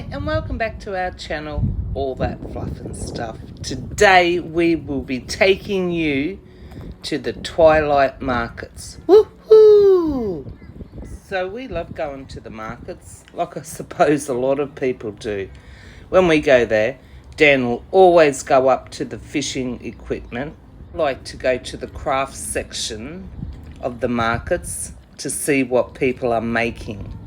Hi and welcome back to our channel, All That Fluff and Stuff. Today we will be taking you to the Twilight markets. Woohoo! So we love going to the markets, like I suppose a lot of people do. When we go there, Dan will always go up to the fishing equipment. I like to go to the crafts section of the markets to see what people are making.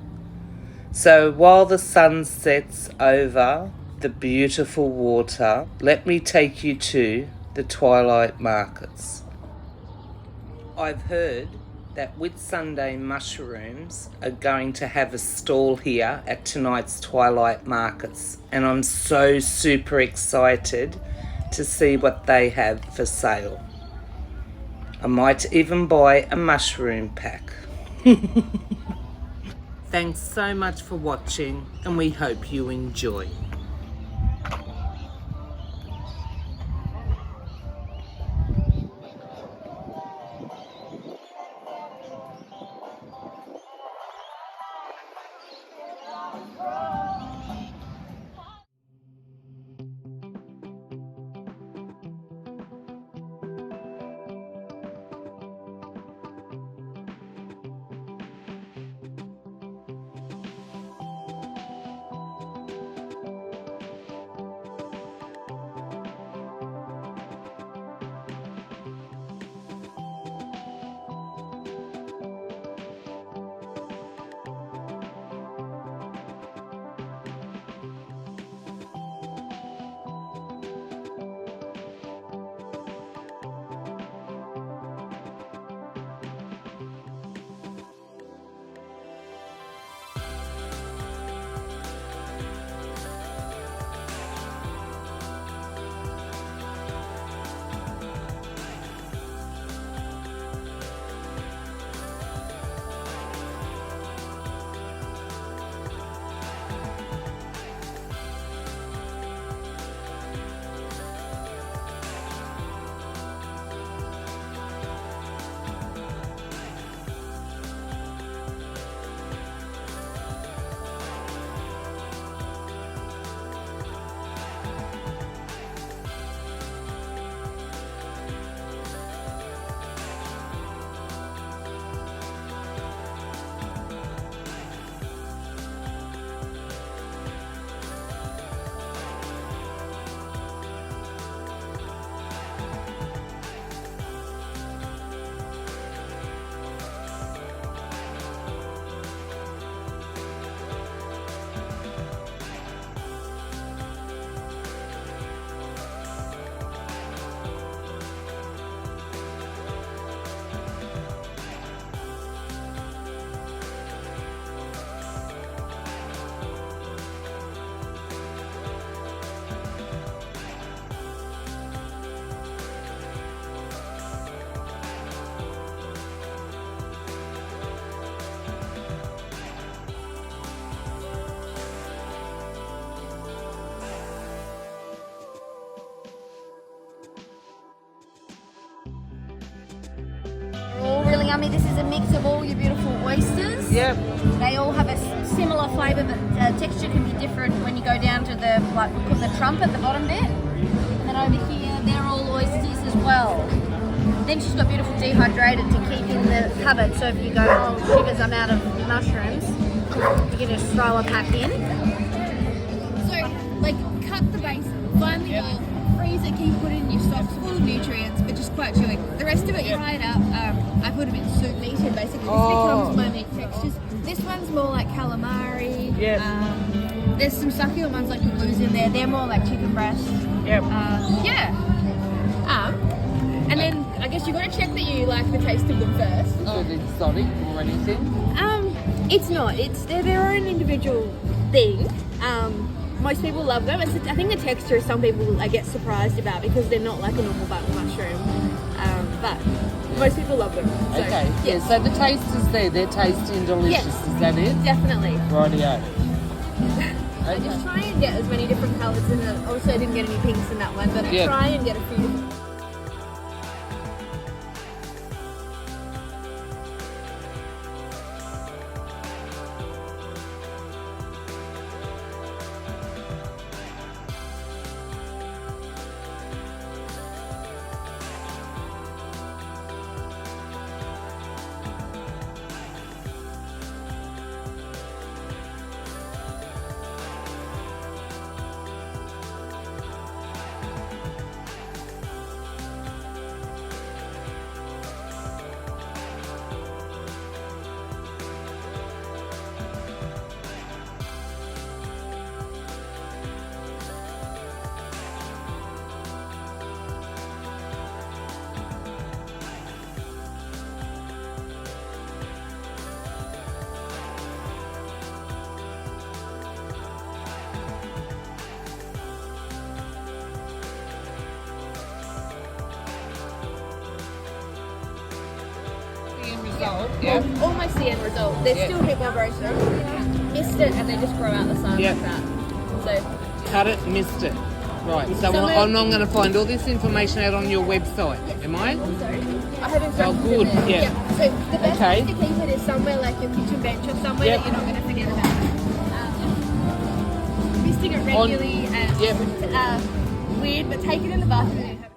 So while the sun sets over the beautiful water, let me take you to the Twilight markets. I've heard that Whitsunday Mushrooms are going to have a stall here at tonight's Twilight markets, and I'm so super excited to see what they have for sale. I might even buy a mushroom pack. Thanks so much for watching, and we hope you enjoy. Really yummy. This is a mix of all your beautiful oysters. Yep. They all have a similar flavour, but texture can be different when you go down to the, like, we call the trumpet, the bottom bit. And then over here, they're all oysters as well. Then she's got beautiful dehydrated to keep in the cupboard. So if you go, oh, sugars, I'm out of mushrooms, you can just throw a pack in. So, like, cut the base, find the oil, freeze it, keep putting in your stocks full of nutrients, but just quite chewy. The rest of it, you fry it up. I put them in soup meated, basically. This becomes my meat textures. This one's more like calamari. Yep. There's some succulent ones like the blues in there. They're more like chicken breast. Yep. And then I guess you've got to check that you like the taste of them first. Is it exotic or anything? It's not. They're their own individual thing. Most people love them. I think the texture some people I get surprised about because they're not like a normal button mushroom. But most people love them. So, Okay. Yeah. So the taste is there. They're tasty and delicious. Yes. Is that it? Definitely. Rightio. I just try and get as many different colours in it. Obviously I didn't get any pinks in that one, but I try and get a few different. result. Yeah. Well, almost the end result. There's still a bit more growth through. Missed it and then just grow out the side like that. So Cut it, missed it. Right, so Some I'm going to find all this information out on your website, am I? also, I have instructions good, in there. yeah. So the best Okay. place to keep it is somewhere like your kitchen bench or somewhere that you're not going to forget about it. Misting it regularly and weird, but take it in the bathroom and have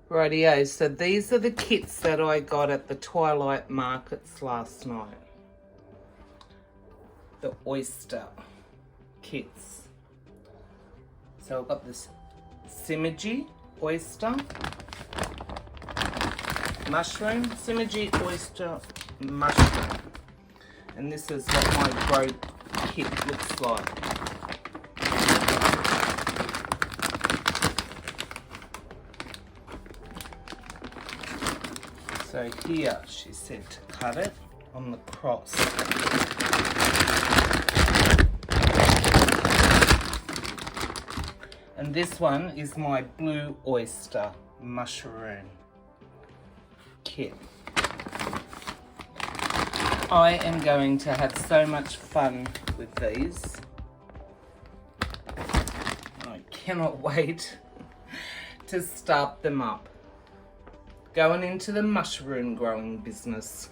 Rightio, so these are the kits that I got at the Twilight markets last night. The oyster kits. So I've got this Synergy oyster, mushroom, Synergy oyster, mushroom. And this is what my grow kit looks like. So here she said to cut it on the cross. And this one is my blue oyster mushroom kit. I am going to have so much fun with these. I cannot wait to start them up. Going into the mushroom growing business.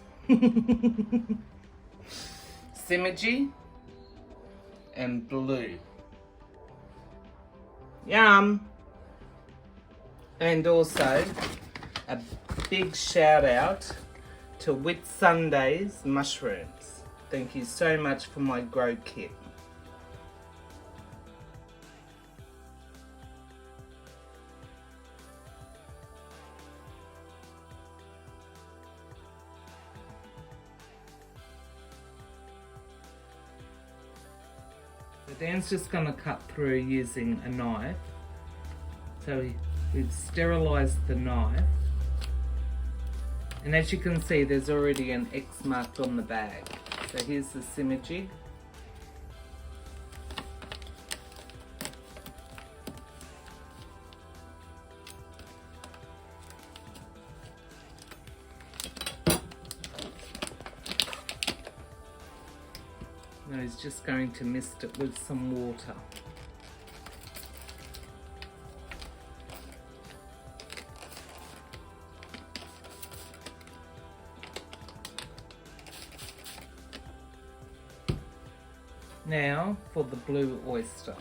Synergy and blue. Yum! And also a big shout out to Whitsunday Mushrooms. Thank you so much for my grow kit. So Dan's just going to cut through using a knife. So we've sterilised the knife. And as you can see, there's already an X marked on the bag. So here's the Synergy. Now he's just going to mist it with some water. Now for the blue oyster.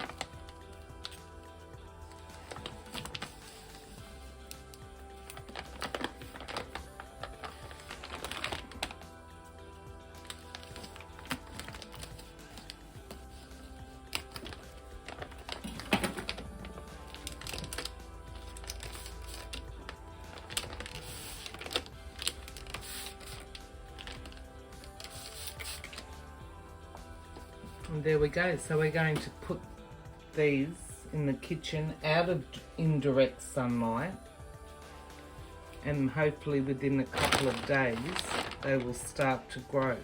And there we go. So we're going to put these in the kitchen out of indirect sunlight, and hopefully within a couple of days they will start to grow.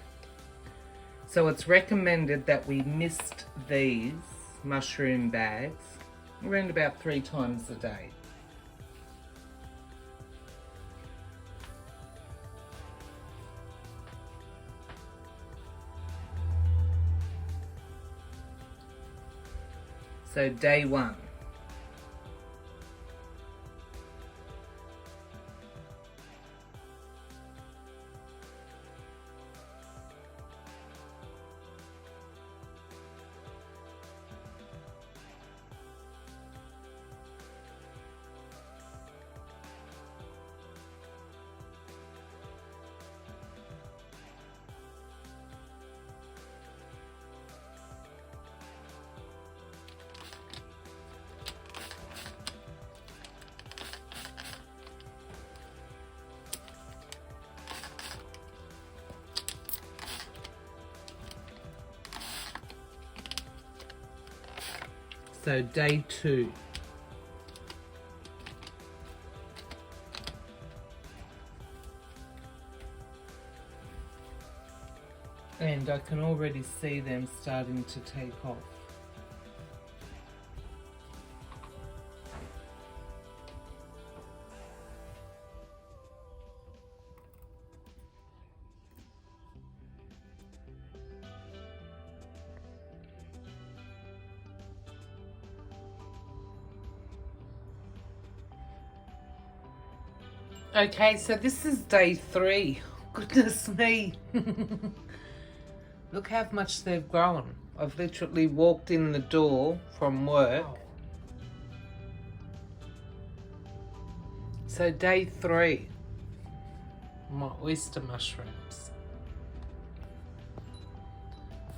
So it's recommended that we mist these mushroom bags around about 3 times a day. So day 1. So day 2. And I can already see them starting to take off. Okay, so this is day 3. Goodness me. Look how much they've grown. I've literally walked in the door from work. So day 3, my oyster mushrooms.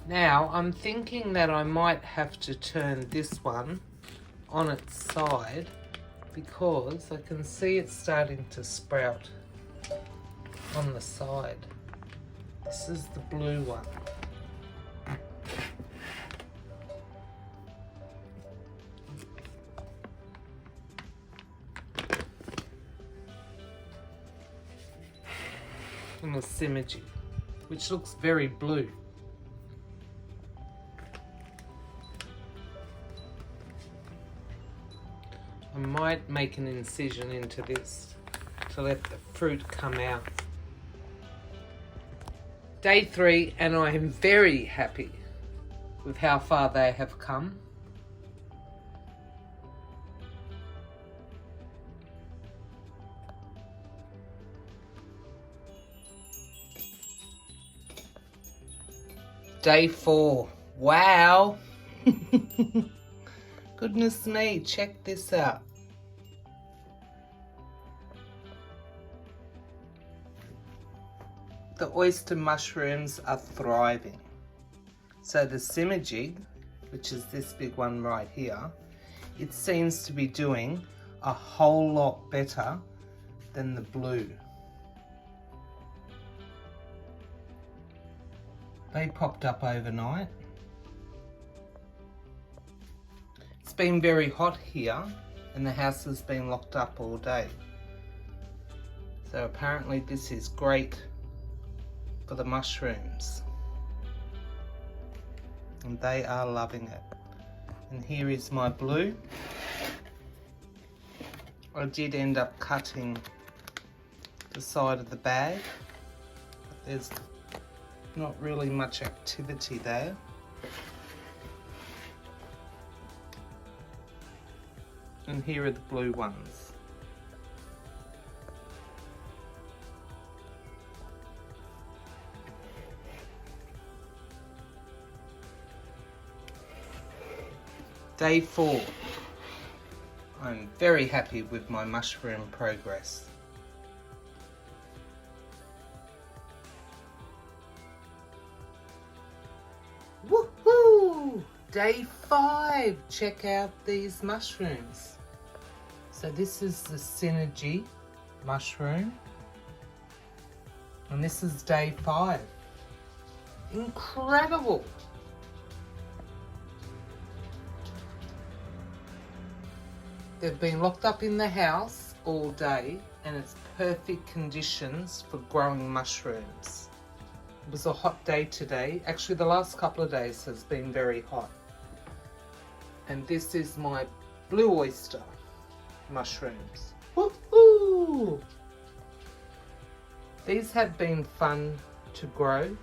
Now I'm thinking that I might have to turn this one on its side because I can see it's starting to sprout on the side. This is the blue one. And the synergy, which looks very blue. I might make an incision into this to let the fruit come out. Day 3, and I am very happy with how far they have come. Day 4. Wow. Goodness me, check this out. The oyster mushrooms are thriving. So the simajig, which is this big one right here, it seems to be doing a whole lot better than the blue. They popped up overnight. It's been very hot here and the house has been locked up all day. So apparently this is great for the mushrooms. And they are loving it. And here is my blue. I did end up cutting the side of the bag. But there's not really much activity there. And here are the blue ones. Day 4. I'm very happy with my mushroom progress. Woohoo! Day 5. Check out these mushrooms. So this is the synergy mushroom. And this is day 5. Incredible! They've been locked up in the house all day and it's perfect conditions for growing mushrooms. It was a hot day today. Actually, the last couple of days has been very hot. And this is my blue oyster mushrooms. Woohoo! These have been fun to grow.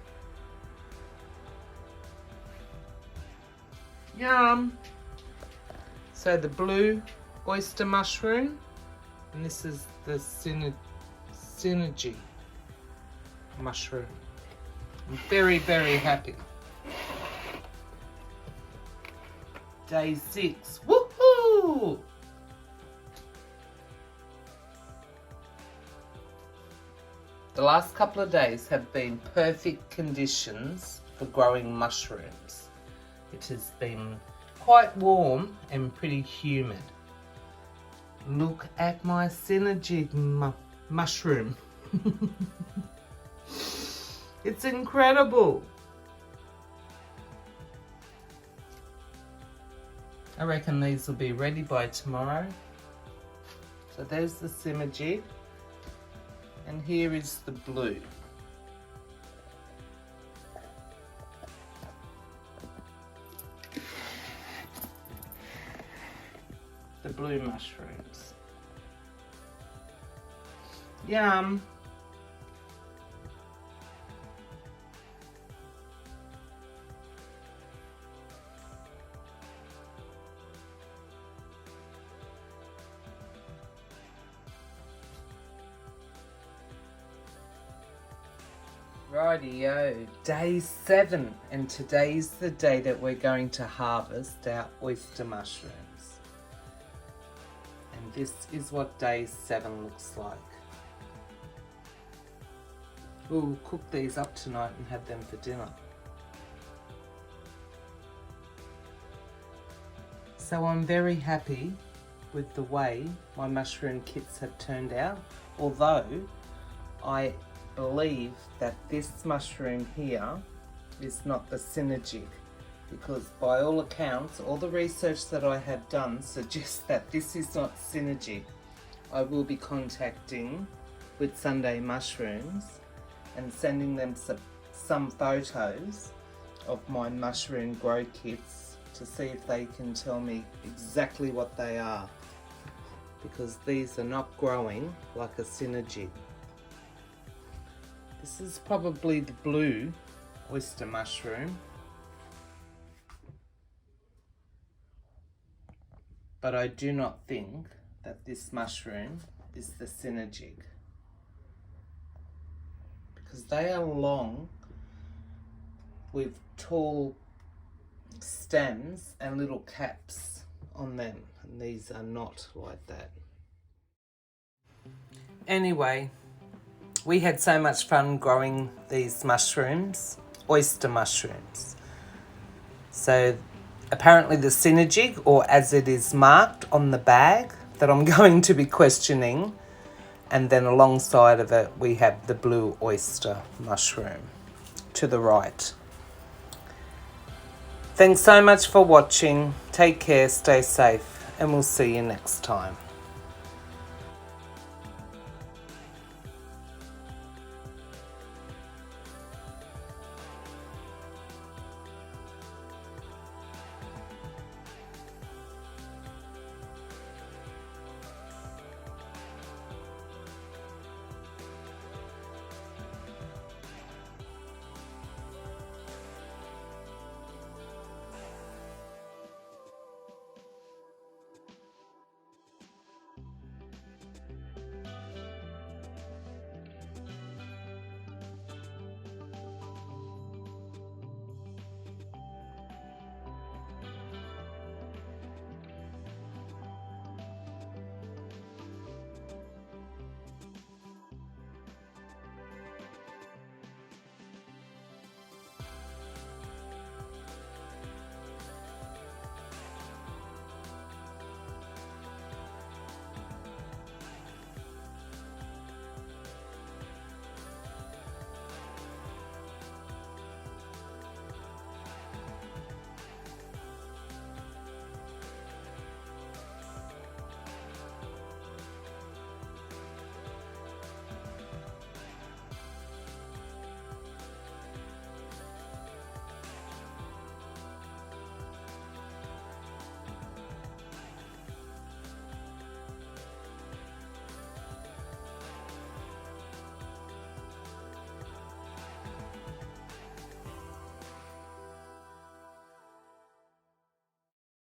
Yum! So the blue oyster mushroom, and this is the synergy mushroom. I'm very, very happy. Day 6. Woohoo! The last couple of days have been perfect conditions for growing mushrooms. It has been quite warm and pretty humid. Look at my synergy mushroom. It's incredible. I reckon these will be ready by tomorrow. So there's the synergy. And here is the blue. The blue mushrooms. Yum! Rightio, day 7, and today's the day that we're going to harvest our oyster mushrooms. And this is what day 7 looks like. We'll cook these up tonight and have them for dinner. So I'm very happy with the way my mushroom kits have turned out, although I believe that this mushroom here is not the synergic, because by all accounts, all the research that I have done suggests that this is not synergic. I will be contacting Whitsunday Mushrooms and sending them some photos of my mushroom grow kits to see if they can tell me exactly what they are, because these are not growing like a synergic. This is probably the blue oyster mushroom, but I do not think that this mushroom is the synergic, because they are long with tall stems and little caps on them, and these are not like that. Anyway, we had so much fun growing these mushrooms, oyster mushrooms. So apparently the synergic, or as it is marked on the bag, that I'm going to be questioning, and then alongside of it we have the blue oyster mushroom to the right. Thanks so much for watching. Take care, stay safe, and we'll see you next time.